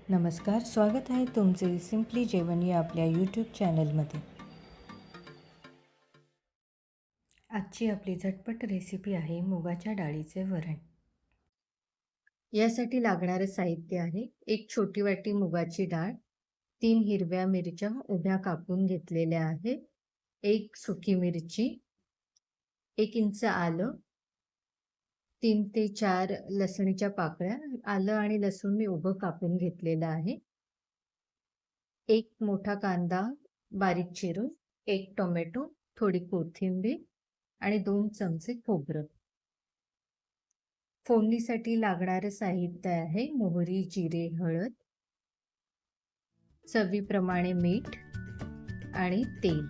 नमस्कार, स्वागत आहे तुमचे सिम्पली जेवण या आपल्या यूट्यूब चॅनलमध्ये. आजची आपली झटपट रेसिपी आहे मुगाच्या डाळीचे वरण. यासाठी लागणारं साहित्य आहे: एक छोटी वाटी मुगाची डाळ, 3 हिरव्या मिरच्या उभ्या कापून घेतलेल्या आहेत, 1 सुकी मिरची, 1 इंच आलं, 3 ते 4 लसणीच्या पाकळ्या. आलं आणि लसूण मी उभं कापून घेतलेलं आहे. 1 मोठा कांदा बारीक चिरून, 1 टोमॅटो, थोडी कोथिंबीर आणि 2 चमचे खोबरं. फोडणीसाठी लागणारं साहित्य आहे: मोहरी, जिरे, हळद, चवीप्रमाणे मीठ आणि तेल.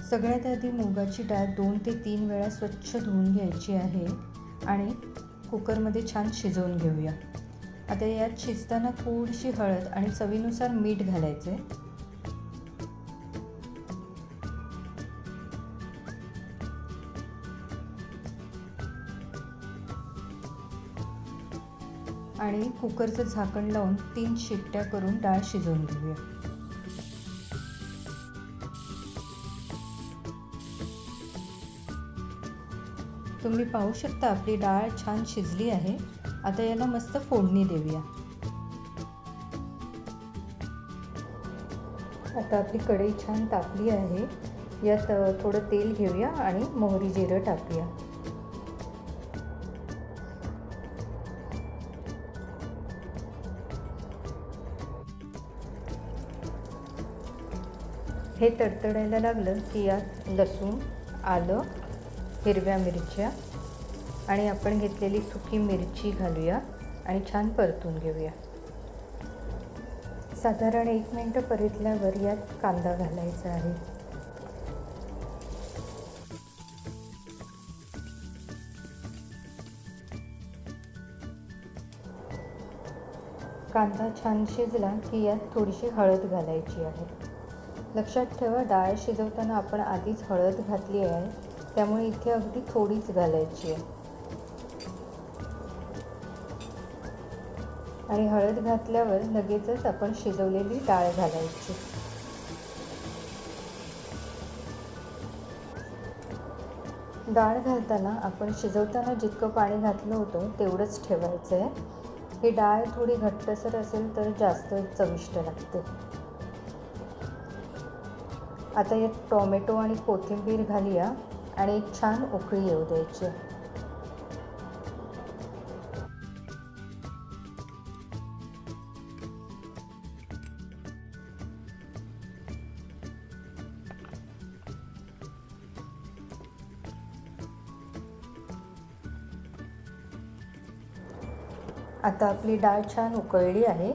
सगळ्यात आधी मुगाची डाळ 2 ते 3 वेळा स्वच्छ धुवून घ्यायची आहे आणि कुकरमध्ये छान शिजवून घेऊया. आता यात शिजताना थोडीशी हळद आणि चवीनुसार मीठ घालायचे. आणि कुकरचं झाकण लावून 3 शिट्ट्या करून डाळ शिजवून घेऊया. तुम्ही पाहू शकता आपली डाळ छान शिजली आहे. आता याला मस्त फोडणी देऊया. आता आपली कढई छान तापली आहे. यात थोडं तेल घेऊया आणि मोहरी जिरं टाकूया. हे तडतडायला लागलं की यात लसूण, आलं, हिरव्या मिरच्या आणि आपण घेतलेली सुकी मिरची घालूया आणि छान परतून घेऊया. साधारण 1 मिनिट परतल्यावर यात कांदा घालायचा आहे. कांदा छान शिजला की यात थोडीशी हळद घालायची आहे. लक्षात ठेवा, डाळ शिजवताना आपण आधीच हळद घातली आहे, त्यामुळे इथे अगदी थोडीच घालायची आहे. आणि हळद घातल्यावर लगेचच आपण शिजवलेली डाळ घालायची. डाळ घालताना आपण शिजवताना जितकं पाणी घातलं होतं तेवढंच ठेवायचं आहे. ही डाळ थोडी घट्टसर असेल तर जास्त चविष्ट लागते. आता यात टोमॅटो आणि कोथिंबीर घालूया आणि एक छान उकळी येऊ द्यायची. आता आपली डाळ छान उकळली आहे.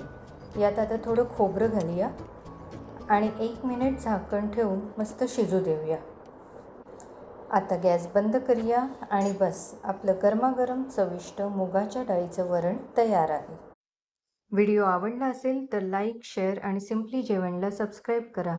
यात आता थोडं खोबरं घालूया आणि 1 मिनिट झाकण ठेवून मस्त शिजू देऊया. आता गॅस बंद करूया आणि बस, आपलं गरमागरम चविष्ट मुगाच्या डाळीचं वरण तयार आहे. व्हिडिओ आवडला असेल तर लाईक, शेअर आणि सिम्पली जेवणला सबस्क्राईब करा.